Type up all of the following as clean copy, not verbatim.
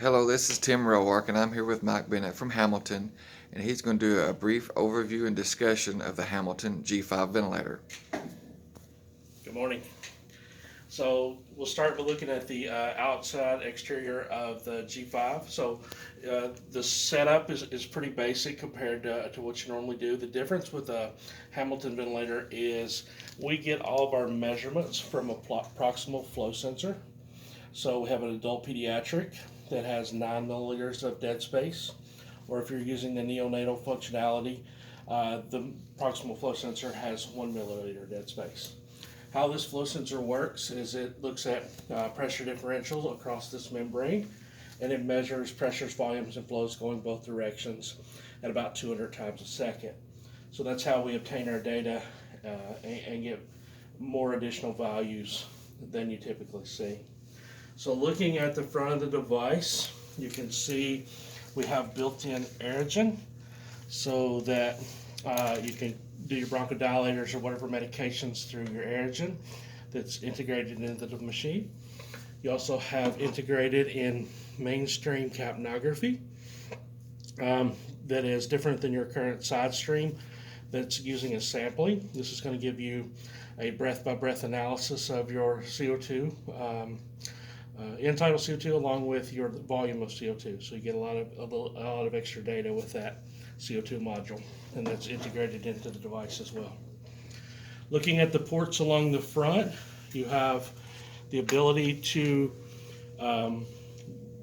Hello, this is Tim Rowark, and I'm here with Mike Bennett from Hamilton, and he's going to do a brief overview and discussion of the Hamilton G5 ventilator. Good morning. So we'll start by looking at the outside exterior of the G5. The setup is pretty basic compared to what you normally do. The difference with a Hamilton ventilator is we get all of our measurements from a proximal flow sensor. So we have an adult pediatric that has 9 milliliters of dead space, or if you're using the neonatal functionality, the proximal flow sensor has 1 milliliter dead space. How this flow sensor works is it looks at pressure differentials across this membrane, and it measures pressures, volumes, and flows going both directions at about 200 times a second. So that's how we obtain our data and get more additional values than you typically see. So looking at the front of the device, you can see we have built-in aerogen so that you can do your bronchodilators or whatever medications through your aerogen that's integrated into the machine. You also have integrated in mainstream capnography that is different than your current side stream that's using a sampling. This is going to give you a breath-by-breath analysis of your CO2, end-tidal CO2, along with your volume of CO2. So you get a lot of extra data with that CO2 module, and that's integrated into the device as well. Looking at the ports along the front, you have the ability to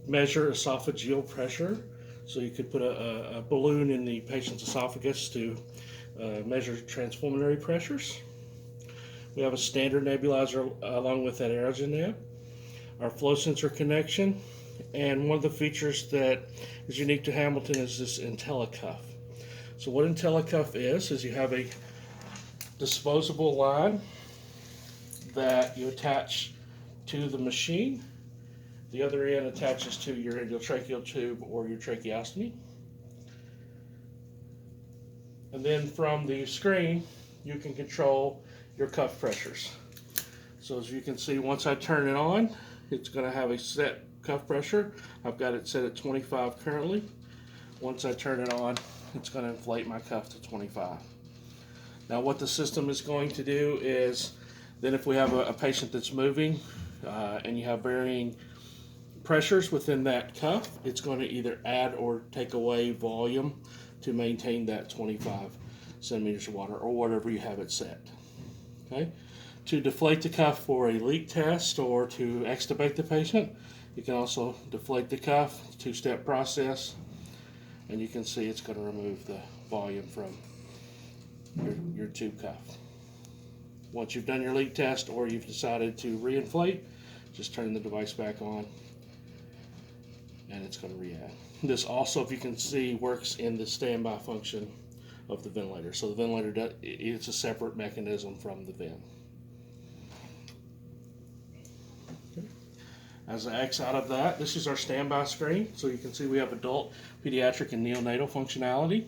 measure esophageal pressure. So you could put a balloon in the patient's esophagus to measure transpulmonary pressures. We have a standard nebulizer along with that aerogen neb, our flow sensor connection, and one of the features that is unique to Hamilton is this IntelliCuff. So what IntelliCuff is you have a disposable line that you attach to the machine. The other end attaches to your endotracheal tube or your tracheostomy. And then from the screen, you can control your cuff pressures. So as you can see, once I turn it on, it's going to have a set cuff pressure. I've got it set at 25 currently. Once I turn it on, it's going to inflate my cuff to 25. Now what the system is going to do is, then if we have a patient that's moving and you have varying pressures within that cuff, it's going to either add or take away volume to maintain that 25 centimeters of water or whatever you have it set. Okay. To deflate the cuff for a leak test or to extubate the patient, you can also deflate the cuff, two-step process, and you can see it's going to remove the volume from your tube cuff. Once you've done your leak test or you've decided to reinflate, just turn the device back on and it's going to re-add. This also, if you can see, works in the standby function of the ventilator. So the ventilator, it's a separate mechanism from the vent. As I X out of that, this is our standby screen. So you can see we have adult, pediatric, and neonatal functionality.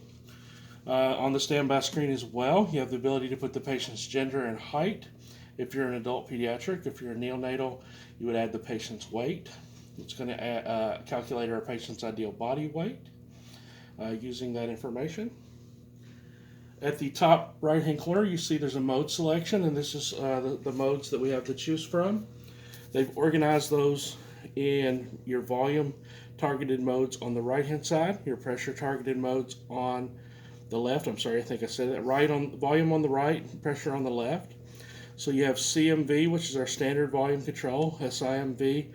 On the standby screen as well, you have the ability to put the patient's gender and height. If you're an adult pediatric, if you're a neonatal, you would add the patient's weight. It's going to calculate our patient's ideal body weight using that information. At the top right-hand corner, you see there's a mode selection, and this is the modes that we have to choose from. They've organized those in your volume targeted modes on the right-hand side, your pressure targeted modes on the left. I'm sorry, I think I said that right. On volume on the right, pressure on the left. So you have CMV, which is our standard volume control, SIMV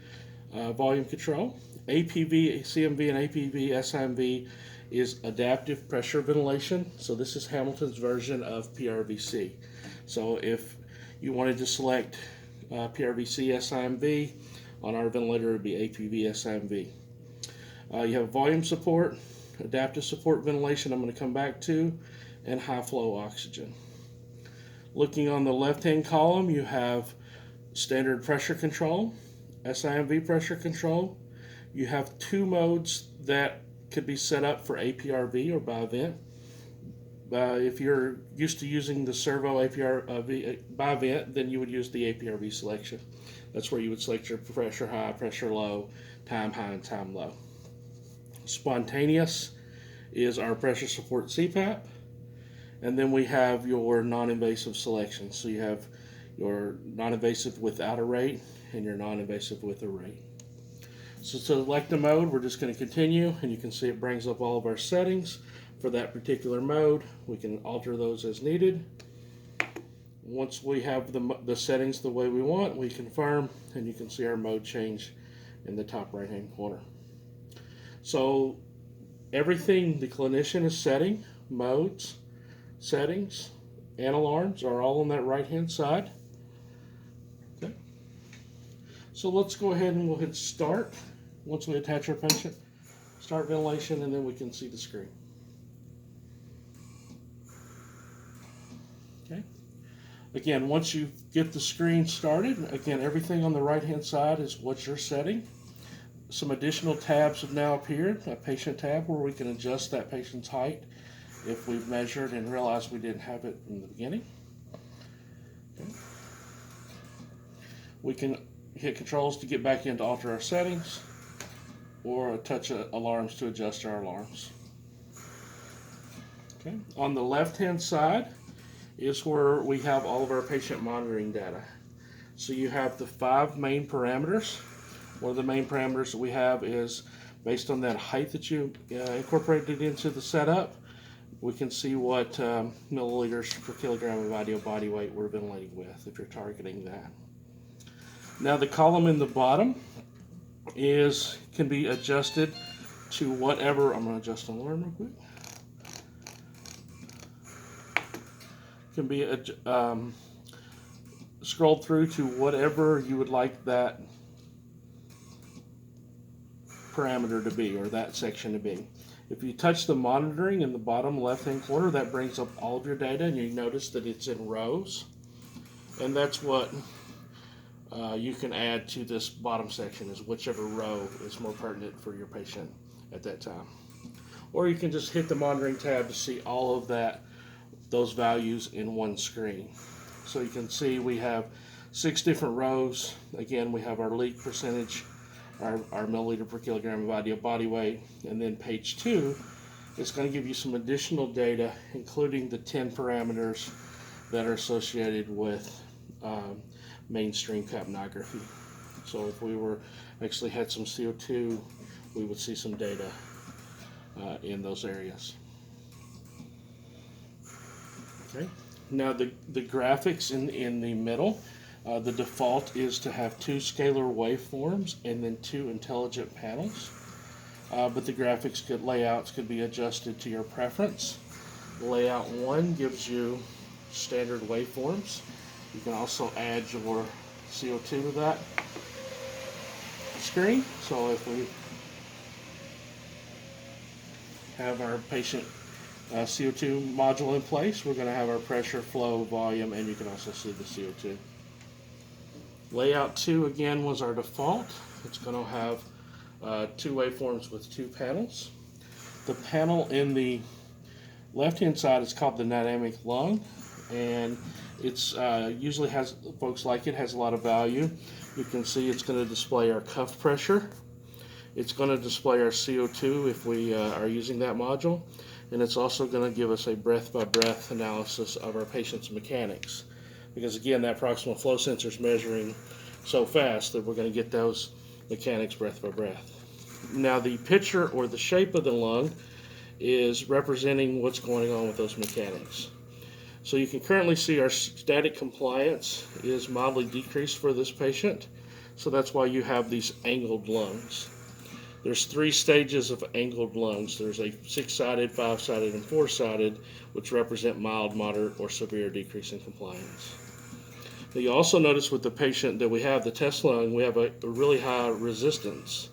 volume control. APV, CMV, and APV, SIMV is adaptive pressure ventilation. So this is Hamilton's version of PRVC. So if you wanted to select PRVC SIMV, on our ventilator it would be APV SIMV. You have volume support, adaptive support ventilation I'm going to come back to, and high flow oxygen. Looking on the left hand column, you have standard pressure control, SIMV pressure control. You have two modes that could be set up for APRV or by vent. If you're used to using the servo APRV by vent, then you would use the APRV selection. That's where you would select your pressure high, pressure low, time high, and time low. Spontaneous is our pressure support CPAP. And then we have your non-invasive selection. So you have your non-invasive without a rate and your non-invasive with a rate. So to select the mode, we're just going to continue, and you can see it brings up all of our settings for that particular mode. We can alter those as needed. Once we have the settings the way we want, we confirm, and you can see our mode change in the top right hand corner. So everything the clinician is setting, modes, settings, and alarms are all on that right hand side. Okay. So let's go ahead and we'll hit start. Once we attach our patient, start ventilation, and then we can see the screen. Okay. Again, once you get the screen started, again, everything on the right hand side is what you're setting. Some additional tabs have now appeared. A patient tab where we can adjust that patient's height if we've measured and realized we didn't have it in the beginning. Okay. We can hit controls to get back in to alter our settings, or touch alarms to adjust our alarms. Okay. On the left hand side is where we have all of our patient monitoring data. So you have the 5 main parameters. One of the main parameters that we have is based on that height that you incorporated into the setup. We can see what milliliters per kilogram of ideal body weight we're ventilating with, if you're targeting that. Now the column in the bottom can be adjusted to whatever. I'm going to adjust an alarm real quick. Can be scrolled through to whatever you would like that parameter to be, or that section to be. If you touch the monitoring in the bottom left hand corner, that brings up all of your data, and you notice that it's in rows, and that's what you can add to this bottom section, is whichever row is more pertinent for your patient at that time. Or you can just hit the monitoring tab to see all of those values in one screen. So you can see we have 6 different rows. Again, we have our leak percentage, our milliliter per kilogram of ideal body weight, and then page 2 is going to give you some additional data, including the 10 parameters that are associated with mainstream capnography. So if we actually had some CO2, we would see some data in those areas. Okay. Now the graphics in the middle, the default is to have 2 scalar waveforms and then 2 intelligent panels. But the graphics layouts could be adjusted to your preference. Layout 1 gives you standard waveforms. You can also add your CO2 to that screen. So if we have our patient CO2 module in place, we're going to have our pressure, flow, volume, and you can also see the CO2. Layout 2 again was our default. It's going to have 2 waveforms with 2 panels. The panel in the left hand side is called the dynamic lung, and it's usually has a lot of value. You can see it's going to display our cuff pressure. It's going to display our CO2 if we are using that module, and it's also going to give us a breath by breath analysis of our patient's mechanics, because again, that proximal flow sensor is measuring so fast that we're going to get those mechanics breath by breath. Now the picture or the shape of the lung is representing what's going on with those mechanics. So you can currently see our static compliance is mildly decreased for this patient. So that's why you have these angled lungs. There's 3 stages of angled lungs. There's a 6-sided, 5-sided, and 4-sided, which represent mild, moderate, or severe decrease in compliance. Now you also notice with the patient that we have, the test lung, we have a really high resistance.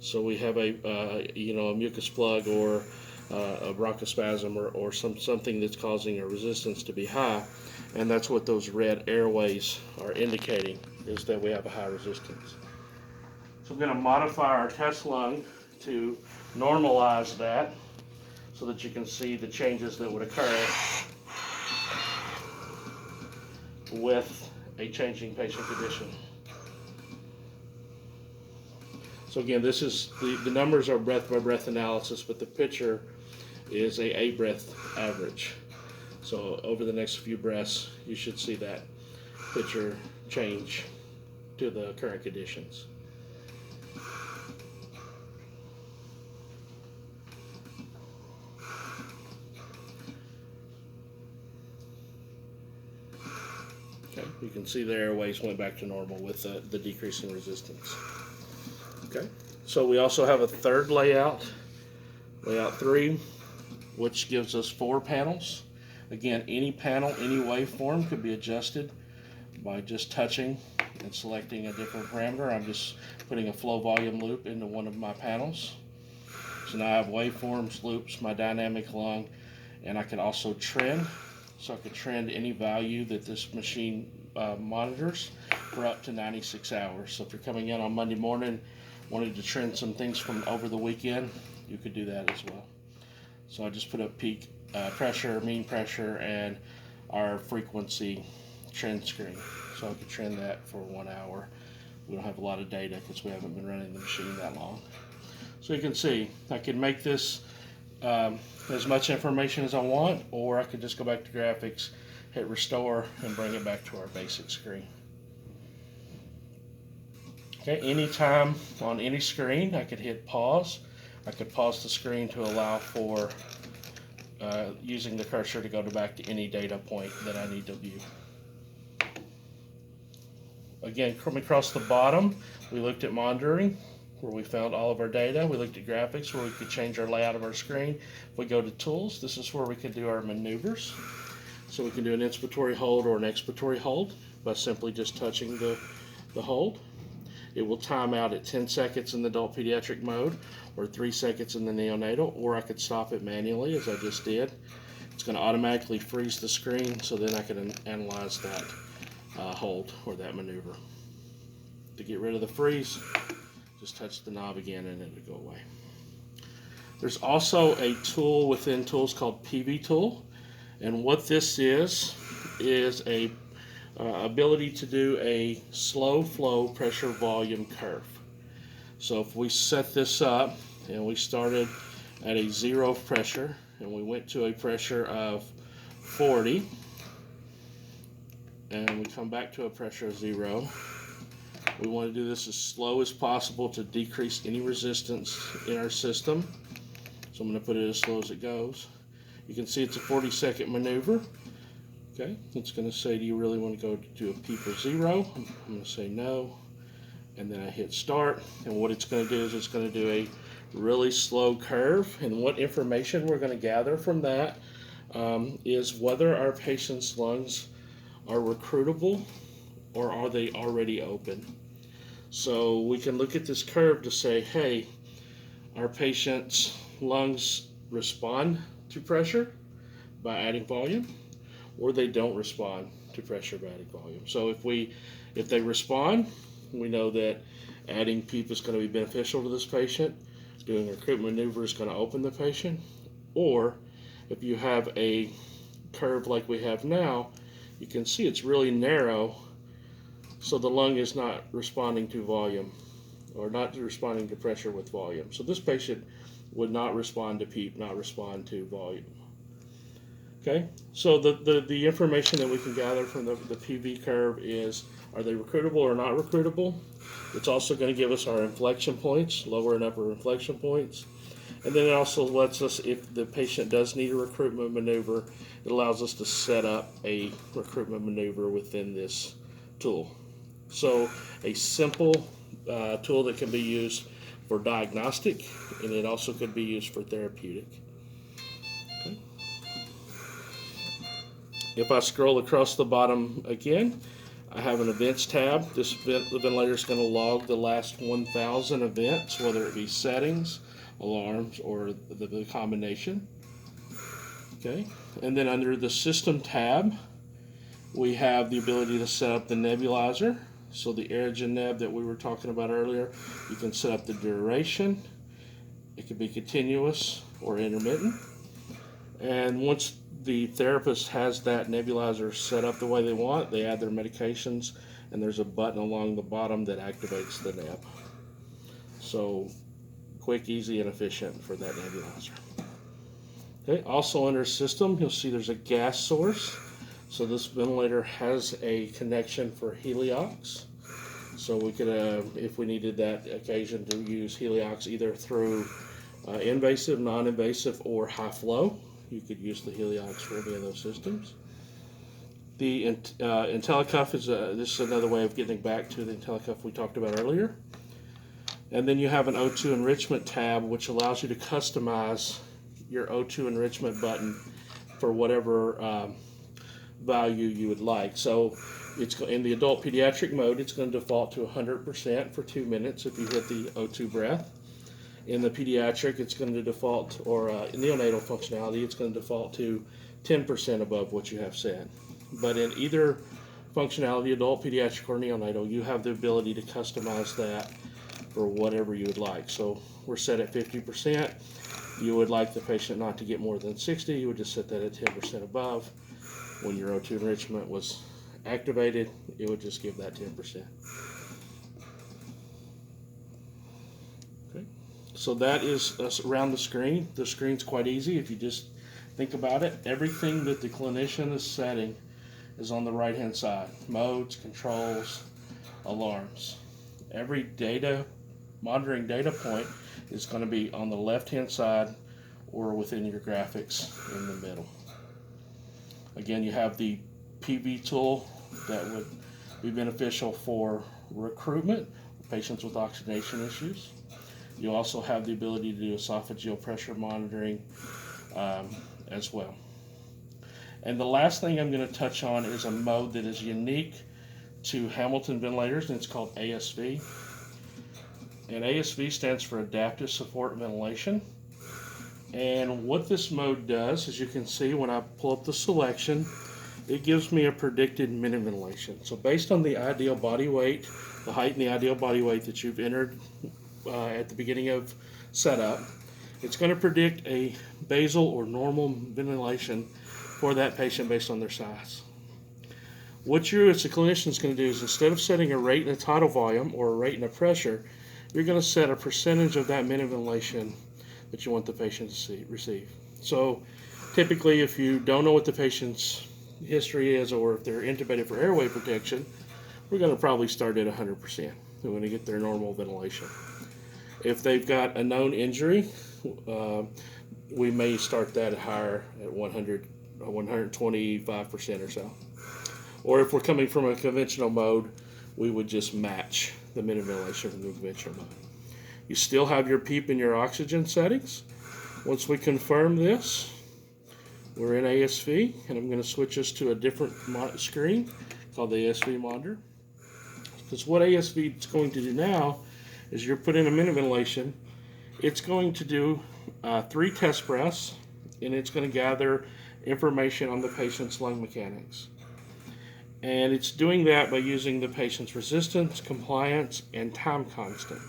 So we have a mucus plug or a bronchospasm or something that's causing a resistance to be high, and that's what those red airways are indicating, is that we have a high resistance. So I'm going to modify our test lung to normalize that so that you can see the changes that would occur with a changing patient condition. So again, this is the numbers are breath by breath analysis, but the picture is a 8 breath average. So over the next few breaths, you should see that picture change to the current conditions. Okay, you can see the airways went back to normal with the decrease in resistance. Okay, so we also have a third layout, layout 3, which gives us 4 panels. Again, any panel, any waveform could be adjusted by just touching and selecting a different parameter. I'm just putting a flow volume loop into one of my panels. So now I have waveforms, loops, my dynamic lung, and I can also trend. So I could trend any value that this machine monitors for up to 96 hours. So if you're coming in on Monday morning, wanted to trend some things from over the weekend, you could do that as well. So I just put up peak pressure, mean pressure, and our frequency trend screen. So I could trend that for 1 hour. We don't have a lot of data because we haven't been running the machine that long. So you can see I can make this as much information as I want, or I could just go back to graphics, hit restore, and bring it back to our basic screen. Okay, anytime on any screen, I could hit pause. I could pause the screen to allow for using the cursor to go back to any data point that I need to view. Again, coming across the bottom, we looked at monitoring, where we found all of our data. We looked at graphics, where we could change our layout of our screen. If we go to tools, this is where we can do our maneuvers. So we can do an inspiratory hold or an expiratory hold by simply just touching the hold. It will time out at 10 seconds in the adult pediatric mode, or 3 seconds in the neonatal, or I could stop it manually as I just did. It's going to automatically freeze the screen, so then I can analyze that hold or that maneuver. To get rid of the freeze, just touch the knob again and it'll go away. There's also a tool within tools called PV tool, and what this is a ability to do a slow flow pressure volume curve. So if we set this up and we started at a 0 pressure and we went to a pressure of 40 and we come back to a pressure of 0, we want to do this as slow as possible to decrease any resistance in our system. So I'm going to put it as slow as it goes. You can see it's a 40-second maneuver. Okay, it's going to say, do you really want to go to a P for 0? I'm going to say no, and then I hit start. And what it's going to do is it's going to do a really slow curve. And what information we're going to gather from that is whether our patient's lungs are recruitable or are they already open. So we can look at this curve to say, hey, our patient's lungs respond to pressure by adding volume, or they don't respond to pressure by adding volume. So if they respond, we know that adding PEEP is going to be beneficial to this patient. Doing a recruitment maneuver is going to open the patient. Or if you have a curve like we have now, you can see it's really narrow, so the lung is not responding to volume or not responding to pressure with volume. So this patient would not respond to PEEP, not respond to volume. Okay, so the information that we can gather from the PV curve is, are they recruitable or not recruitable? It's also going to give us our inflection points, lower and upper inflection points. And then it also lets us, if the patient does need a recruitment maneuver, it allows us to set up a recruitment maneuver within this tool. So a simple tool that can be used for diagnostic, and it also could be used for therapeutic. Okay. If I scroll across the bottom again, I have an events tab. This ventilator is going to log the last 1,000 events, whether it be settings, alarms, or the combination. Okay, and then under the system tab, we have the ability to set up the nebulizer. So the Aerogen neb that we were talking about earlier, you can set up the duration. It could be continuous or intermittent. And once the therapist has that nebulizer set up the way they want, they add their medications, and there's a button along the bottom that activates the neb. So quick, easy, and efficient for that nebulizer. Okay, also under system, you'll see there's a gas source. So this ventilator has a connection for Heliox. So we could, if we needed that occasion, to use Heliox either through invasive, non-invasive, or high flow. You could use the Heliox for any of those systems. The IntelliCuff is this is another way of getting back to the IntelliCuff we talked about earlier. And then you have an O2 enrichment tab, which allows you to customize your O2 enrichment button for whatever value you would like. So it's in the adult pediatric mode, it's going to default to 100% for 2 minutes if you hit the O2 breath. In the pediatric, it's going to default, or neonatal functionality, it's going to default to 10% above what you have set. But in either functionality, adult, pediatric, or neonatal, you have the ability to customize that for whatever you would like. So we're set at 50%. You would like the patient not to get more than 60, you would just set that at 10% above. When your O2 enrichment was activated, it would just give that 10%. Okay. So that is around the screen. The screen's quite easy if you just think about it. Everything that the clinician is setting is on the right hand side. Modes, controls, alarms. Every monitoring data point is going to be on the left hand side or within your graphics in the middle. Again, you have the PV tool that would be beneficial for recruitment, patients with oxygenation issues. You also have the ability to do esophageal pressure monitoring as well. And the last thing I'm going to touch on is a mode that is unique to Hamilton ventilators, and it's called ASV. And ASV stands for Adaptive Support Ventilation. And what this mode does, as you can see when I pull up the selection, it gives me a predicted minute ventilation. So based on the ideal body weight, the height and the ideal body weight that you've entered at the beginning of setup, it's going to predict a basal or normal ventilation for that patient based on their size. What you as a clinician is going to do is, instead of setting a rate and a tidal volume or a rate and a pressure, you're going to set a percentage of that minute ventilation that you want the patient to receive. So typically, if you don't know what the patient's history is, or if they're intubated for airway protection, we're going to probably start at 100%. They're going to get their normal ventilation. If they've got a known injury, we may start that higher at 125% or so. Or if we're coming from a conventional mode, we would just match the minute ventilation from the conventional mode. You still have your PEEP and your oxygen settings. Once we confirm this, we're in ASV, and I'm going to switch us to a different screen called the ASV monitor. Because what ASV is going to do now is, you're putting a minute ventilation, it's going to do 3 test breaths, and it's going to gather information on the patient's lung mechanics. And it's doing that by using the patient's resistance, compliance, and time constant.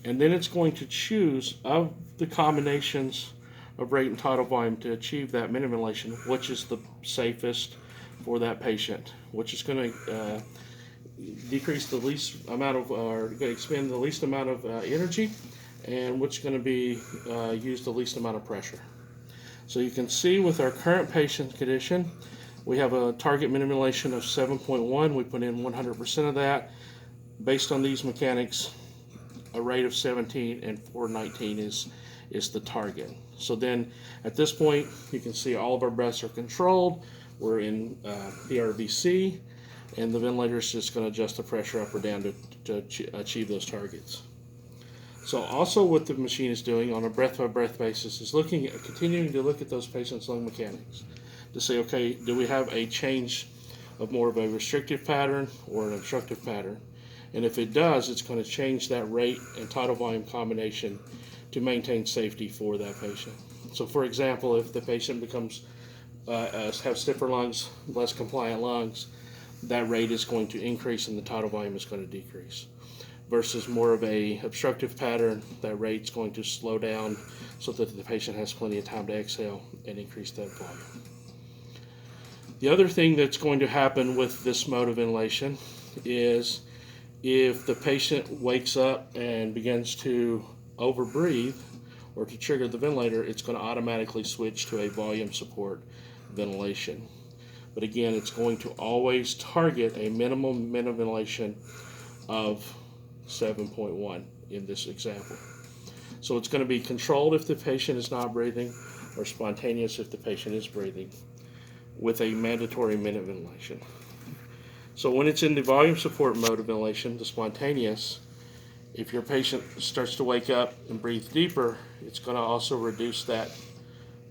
And then it's going to choose, of the combinations of rate and tidal volume to achieve that minute ventilation, which is the safest for that patient, which is going to decrease the least amount of, or going to expend the least amount of energy, and which is going to be use the least amount of pressure. So you can see with our current patient condition, we have a target minute ventilation of 7.1. We put in 100% of that. Based on these mechanics, a rate of 17 and 419 is the target. So then at this point, you can see all of our breaths are controlled. We're in PRVC, and the ventilator is just going to adjust the pressure up or down to achieve those targets. So also what the machine is doing on a breath-by-breath basis is continuing to look at those patients' lung mechanics to say, okay, do we have a change of more of a restrictive pattern or an obstructive pattern? And if it does, it's going to change that rate and tidal volume combination to maintain safety for that patient. So for example, if the patient becomes have stiffer lungs, less compliant lungs, that rate is going to increase and the tidal volume is going to decrease. Versus more of a obstructive pattern, that rate's going to slow down so that the patient has plenty of time to exhale and increase that volume. The other thing that's going to happen with this mode of ventilation is If the patient wakes up and begins to overbreathe or to trigger the ventilator, it's going to automatically switch to a volume support ventilation. But again, it's going to always target a minimum ventilation of 7.1 in this example. So it's going to be controlled if the patient is not breathing, or spontaneous if the patient is breathing, with a mandatory minute ventilation. So when it's in the volume support mode of ventilation, the spontaneous, if your patient starts to wake up and breathe deeper, it's going to also reduce that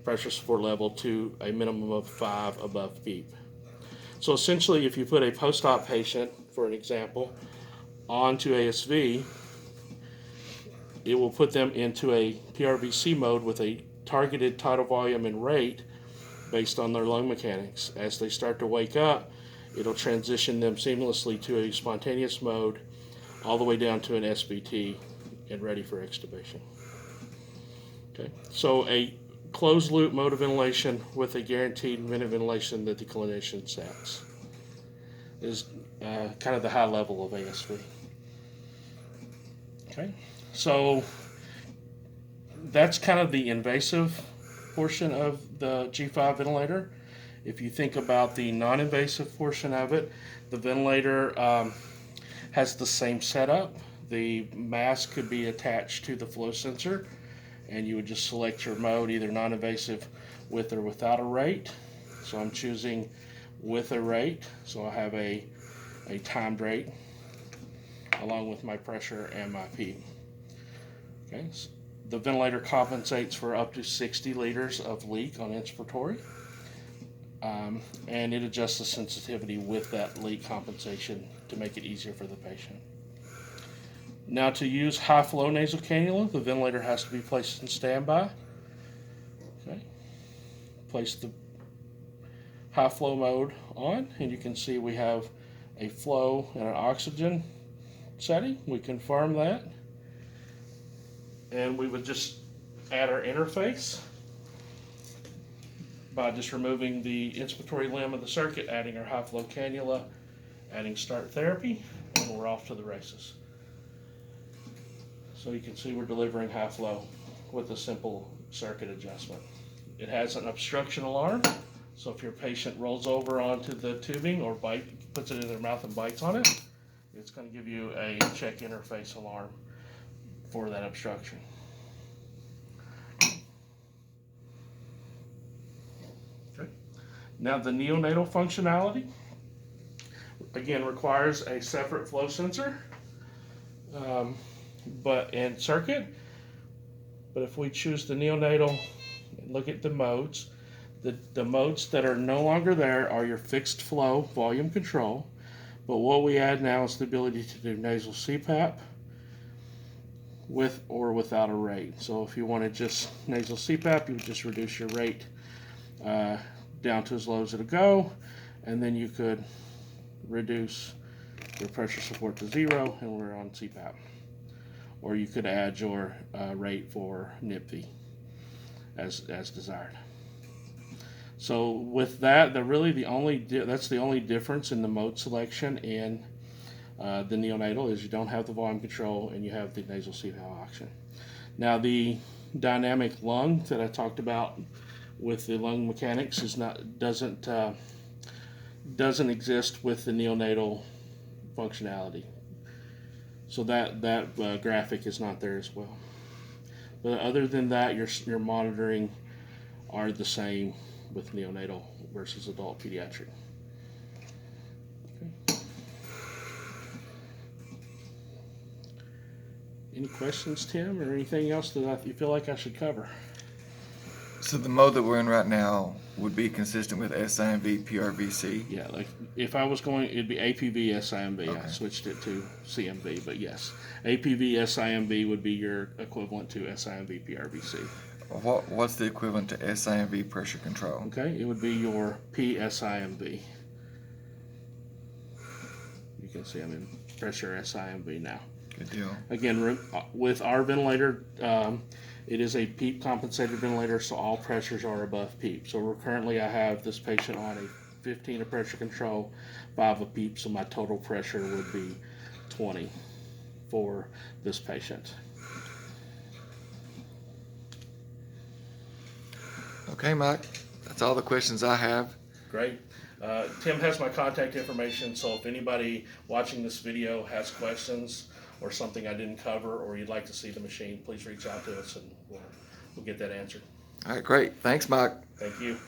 pressure support level to a minimum of 5 above PEEP. So essentially, if you put a post-op patient, for an example, onto ASV, it will put them into a PRVC mode with a targeted tidal volume and rate based on their lung mechanics. As they start to wake up, it'll transition them seamlessly to a spontaneous mode all the way down to an SVT and ready for extubation. Okay, so a closed loop mode of ventilation with a guaranteed minute ventilation that the clinician sets is kind of the high level of ASV. Okay, so that's kind of the invasive portion of the G5 ventilator. If you think about the non-invasive portion of it, the ventilator has the same setup. The mask could be attached to the flow sensor, and you would just select your mode, either non-invasive with or without a rate. So I'm choosing with a rate, so I have a timed rate along with my pressure and my PEEP. Okay, so the ventilator compensates for up to 60 liters of leak on inspiratory, and it adjusts the sensitivity with that leak compensation to make it easier for the patient. Now, to use high flow nasal cannula, the ventilator has to be placed in standby. Okay, place the high flow mode on, and you can see we have a flow and an oxygen setting. We confirm that, and we would just add our interface by just removing the inspiratory limb of the circuit, adding our high flow cannula, adding start therapy, and we're off to the races. So you can see we're delivering high flow with a simple circuit adjustment. It has an obstruction alarm, so if your patient rolls over onto the tubing or puts it in their mouth and bites on it, it's going to give you a check interface alarm for that obstruction. Okay. Now the neonatal functionality, again, requires a separate flow sensor and circuit. But if we choose the neonatal and look at the modes, the modes that are no longer there are your fixed flow volume control. But what we add now is the ability to do nasal CPAP with or without a rate. So if you wanted just nasal CPAP, you would just reduce your rate down to as low as it'll go, and then you could reduce your pressure support to 0, and we're on CPAP. Or you could add your rate for NIPV as desired. So with that, that's the only difference in the mode selection in the neonatal is you don't have the volume control and you have the nasal CPAP option. Now the dynamic lung that I talked about with the lung mechanics doesn't exist with the neonatal functionality. So that graphic is not there as well. But other than that, your monitoring are the same with neonatal versus adult pediatric. Okay. Any questions, Tim, or anything else that you feel like I should cover? So the mode that we're in right now would be consistent with SIMV PRVC? Yeah, like if I was going, it'd be APV SIMV. Okay. I switched it to CMV, but yes, APV SIMV would be your equivalent to SIMV PRVC. What's the equivalent to SIMV pressure control? Okay, it would be your PSIMV. You can see I'm in pressure SIMV now. Good deal. Again, with our ventilator, it is a PEEP compensated ventilator, so all pressures are above PEEP. So currently I have this patient on a 15 of pressure control, 5 of PEEP, so my total pressure would be 20 for this patient. Okay, Mike, that's all the questions I have. Great. Tim has my contact information, so if anybody watching this video has questions or something I didn't cover, or you'd like to see the machine, please reach out to us and we'll get that answered. All right, great. Thanks, Mike. Thank you.